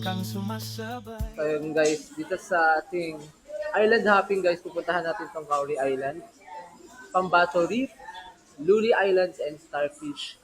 Ayun guys, dito sa ating island hopping guys, pupuntahan natin itong Kauri Island, Pambato Reef, Luli Islands, and Starfish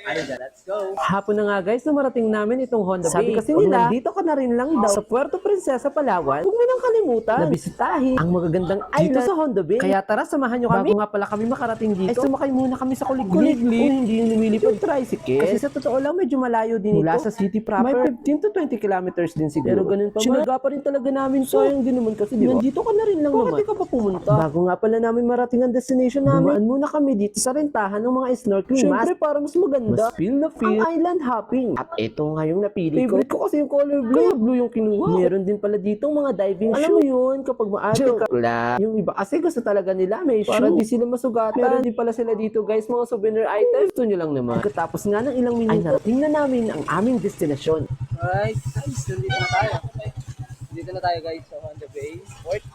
Island. Let's go! Hapon na nga guys na marating namin itong Honda Bay. Sabi kasi nila, nandito ka na rin lang daw sa Puerto Princesa, Palawan, huwag mo nang kalimutan na bisitahin ang magagandang island dito sa Honda Bay. Kaya tara, samahan nyo kami. Bago nga pala kami makarating dito, ay sumakay muna kami sa kuliglig. Hindi yung lumilipad tricycle. Kasi sa totoo lang, medyo malayo din mula sa city proper. May 15 to 20 kilometers din siguro. Pero ganun pa man, sinaga pa rin talaga namin. Sayang din naman kasi, di ba? Nandito ka na rin lang naman. Bakit di ka pa pumunta? Bago nga pala namin marating ang destination namin, dumaan muna kami dito sa rentahan ng mga snorkeling mask. Siyempre, para mas maganda. Mas feel na feel ang island hopping. At ito nga yung napili ko. Favorite ko kasi yung color blue. Kaya blue yung kinuha. Meron din pala dito mga diving shoe. Alam mo yun, kapag maarte ka. Yung iba kasi gusto talaga nila may shoe. Para di sila masugatan. Meron din pala sila dito guys, mga souvenir items. Gusto nyo lang naman. Pagkatapos nga ng ilang minuto, ay narating na namin ang aming destinasyon. Alright guys, nandito na tayo. Nandito na tayo guys sa Honda Bay Port.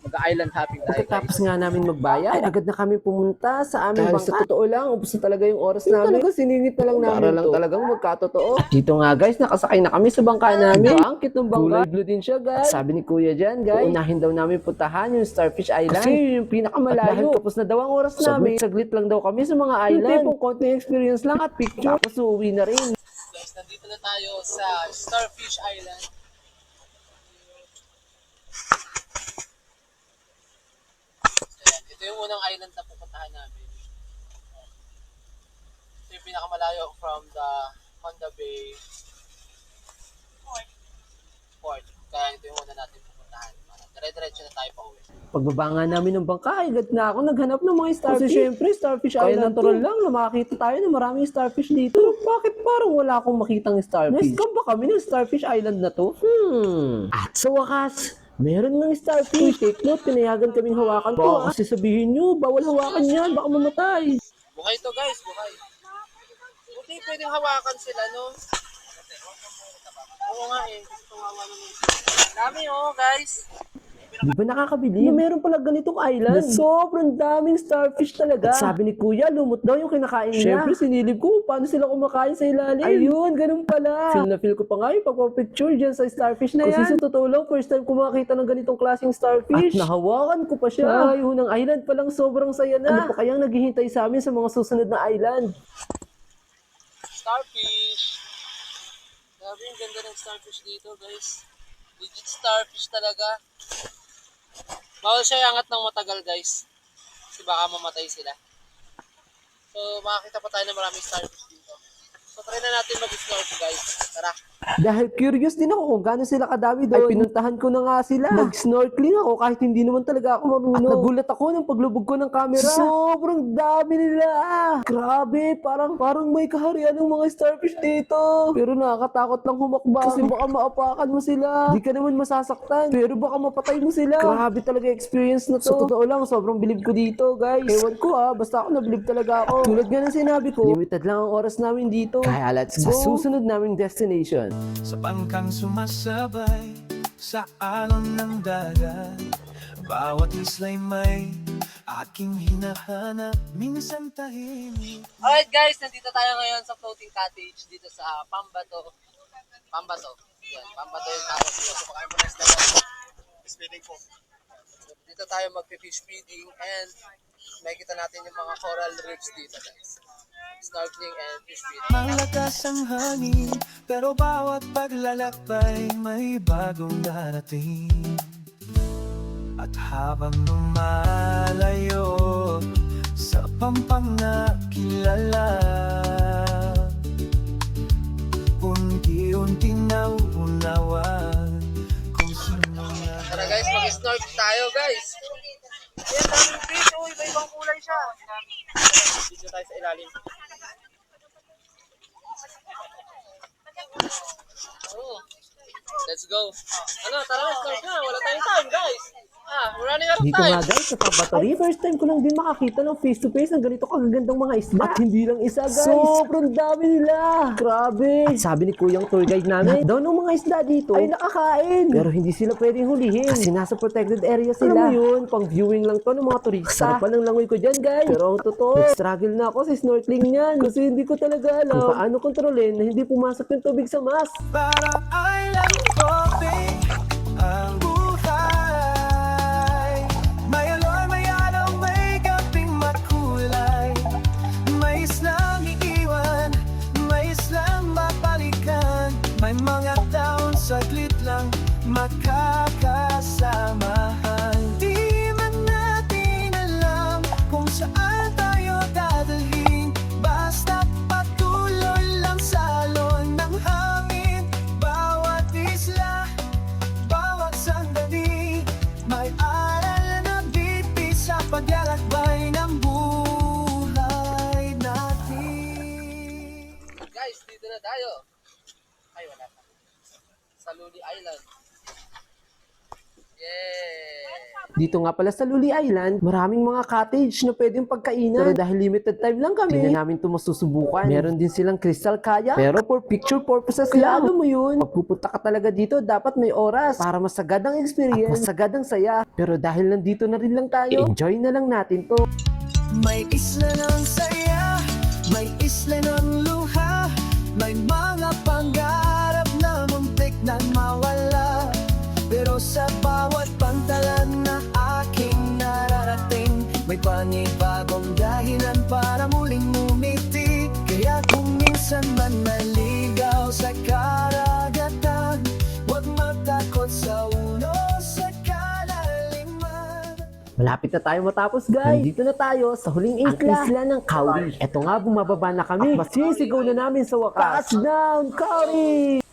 Mag-island hopping tayo Pagkatapos guys. nga namin magbayad, ay agad na kami pumunta sa aming bangka. Sa totoo lang, ubos na talaga yung oras namin. Talaga siningit na lang namin para lang talagang magkatotoo. Dito nga guys, nakasakay na kami sa bangka namin. Ang cute ng bangka. Kulay blue din siya guys. Sabi ni kuya dyan guys, unahin daw namin puntahan yung Starfish Island. Kasi yung pinakamalayo. At dahil tapos na daw ang oras namin, saglit lang daw kami sa mga island. Yung tipong konting experience lang at picture. Tapos uuwi na rin. Guys, nandito na tayo sa Starfish Island. Ito yung unang island na pupuntahan namin. Ito yung pinakamalayo from the Honda Bay Port. Kaya ito yung una natin pupuntahan. Dire-diretso na tayo pa uwi. Pagbaba nga namin ng bangka, agad na ako naghanap ng mga starfish. Kasi syempre, Starfish Island natural lang na makakita tayo ng maraming starfish dito. Pero bakit parang wala akong makitang starfish? Nice ba kami ng Starfish Island na to? At sa wakas, meron ng starfish. Take note, pinayagan kaming hawakan to. Kasi sabihin nyo, bawal hawakan yan, baka mamatay. Bukay to guys, bukay. Buti pwedeng hawakan sila, no? Oo nga eh. Gusto hawa naman. Dami oh guys. Di ba nakakabilib? Na meron pala ganitong island. Na sobrang daming starfish talaga. At sabi ni kuya, lumot daw yung kinakain niya. Siyempre, sinilip ko paano sila kumakain sa ilalim. Ayun, ganun pala. Feel na feel ko pa nga yung pagpapicture dyan sa starfish na yan. Kasi sa totoo lang, first time ko makakita ng ganitong klaseng starfish. At nahawakan ko pa siya. Ayun, ang island palang sobrang saya na. Ano pa kayang naghihintay sa amin sa mga susunod na island? Starfish. Grabe yung ganda ng starfish dito guys. Legit starfish talaga. Bawal siya iangat ng matagal guys. Kasi baka mamatay sila. So makakita pa tayo ng maraming starfish dito. So try na natin mag-snorkel guys. Tara. Dahil curious din ako kung gaano sila kadami doon, ay pinuntahan ko na nga sila. Nag-snorkeling ako kahit hindi naman talaga ako marunong. At nagulat ako nang paglubog ko ng camera. Sobrang dami nila. Grabe, parang may kaharian ng mga starfish dito. Pero nakakatakot lang humakbang. Kasi baka maapakan mo sila. Di ka naman masasaktan. Pero baka mapatay mo sila. Grabe talaga experience na to. Sa totoo lang, sobrang bilib ko dito, guys. Ewan ko basta ako nabilib talaga ako. Tulad nga ng sinabi ko, limited lang ang oras namin dito. Kaya let's go sa susunod naming destination. Sa bangkang sumasabay sa alon ng dagat, bawat isla'y may aking hinahanap, minsan tahimik. Alright guys, nandito tayo ngayon sa floating cottage dito sa Pambato. Yan, Pambato yung tawag dito. So pakain mo na isla guys. Fish feeding po. Dito tayo mag-fish feeding and makikita natin yung mga coral reefs dito guys. Snorkeling and fish feeding. Malakas ang hangin, pero bawat paglalakbay may bagong darating. At habang lumalayo sa pampang na kilala, unti-unti na unawan kung sino na. Tara guys, mag-snorkel tayo guys. Ayan, daming fish. Oh, iba-ibang kulay siya. Dito tayo sa ilalim. Oh, let's go. Ano, tara na, start na. Wala tayong time guys. We're Dito nga guys, sa Pambato Reef, first time ko lang din makakita ng face to face ng ganito kagagandang mga isda. At hindi lang isa guys, sobrang dami nila. Grabe. At sabi ni Kuyang tour guide namin, lahat daw ng mga isda dito ay nakakain. Pero hindi sila pwedeng hulihin kasi nasa protected area sila. Alam mo yun, pang viewing lang to ng mga turista. Sarap pa ng langoy ko dyan guys. Pero ang totoo, nag-struggle na ako sa snorkeling niyan kasi hindi ko talaga alam kung paano kontrolin na hindi pumasok yung tubig sa mask. Parang island hopping ang buhay. May aloy, may alaw, may gaping makulay. May islang iiwan, may islang mapalikan. May mga taon saglit lang makakasamahan. Di man natin alam kung saan tayo dadalhin. Basta patuloy lang sa alon ng hangin. Bawat isla, bawat sandali, may aral na biti sa paglalakbay ng buhay natin. Guys, dito na tayo. Ay, wala pa. Sa Luli Island. Yeah! Dito nga pala sa Luli Island, maraming mga cottage na pwedeng pagkainan. Pero dahil limited time lang kami, hindi na namin ito masusubukan. Meron din silang crystal kayak, pero for picture purposes lang. Alam mo yun, pagpupunta ka talaga dito, dapat may oras para masagad ang experience, masagad ang saya. Pero dahil nandito na rin lang tayo, enjoy na lang natin to. May isla ng saya, may isla ng luha. May mga pangarap na muntik na mawala. Pero sa bawat pantalan na aking nararating, may panibagong dahilan para muling ngumiti. Kaya kung minsan man maligaw sa karagatan, huwag matakot sa ulo sa kalaliman. Malapit na tayo matapos guys. Nandito na tayo sa huling isla ng Kauri. Eto nga, bumababa na kami. At masisigaw na namin sa wakas. Touchdown, Kauri!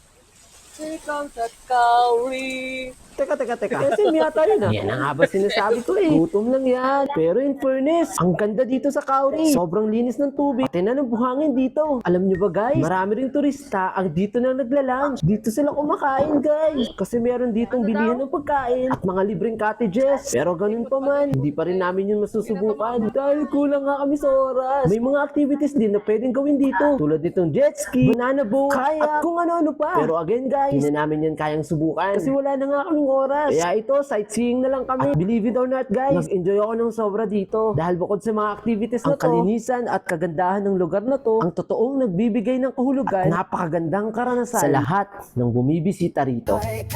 Here comes the Kauri. Teka. Kasi miyata yun ah. Yan ang nga ba sinasabi ko eh. Gutom lang yan. Pero in fairness, ang ganda dito sa Kauri. Sobrang linis ng tubig. Pati na ng buhangin dito. Alam nyo ba guys, marami ring turista ang dito na nagla-lunch. Dito sila kumakain guys. Kasi meron ditong bilihan ng pagkain at mga libreng cottages. Pero ganun pa man, hindi pa rin namin yun masusubukan. Dahil kulang nga kami sa oras. May mga activities din na pwedeng gawin dito. Tulad nitong jet ski, banana boat, kayak, at kung ano-ano pa. Pero again guys, hindi na namin yan kayang subukan. Kasi wala na nga kaming oras. Kaya ito, sightseeing na lang kami. At believe it or not guys, nag-enjoy ako ng sobra dito. Dahil bukod sa mga activities na to, ang kalinisan at kagandahan ng lugar na to, ang totoong nagbibigay ng kahulugan at napakagandang karanasan sa lahat ng bumibisita rito. Ay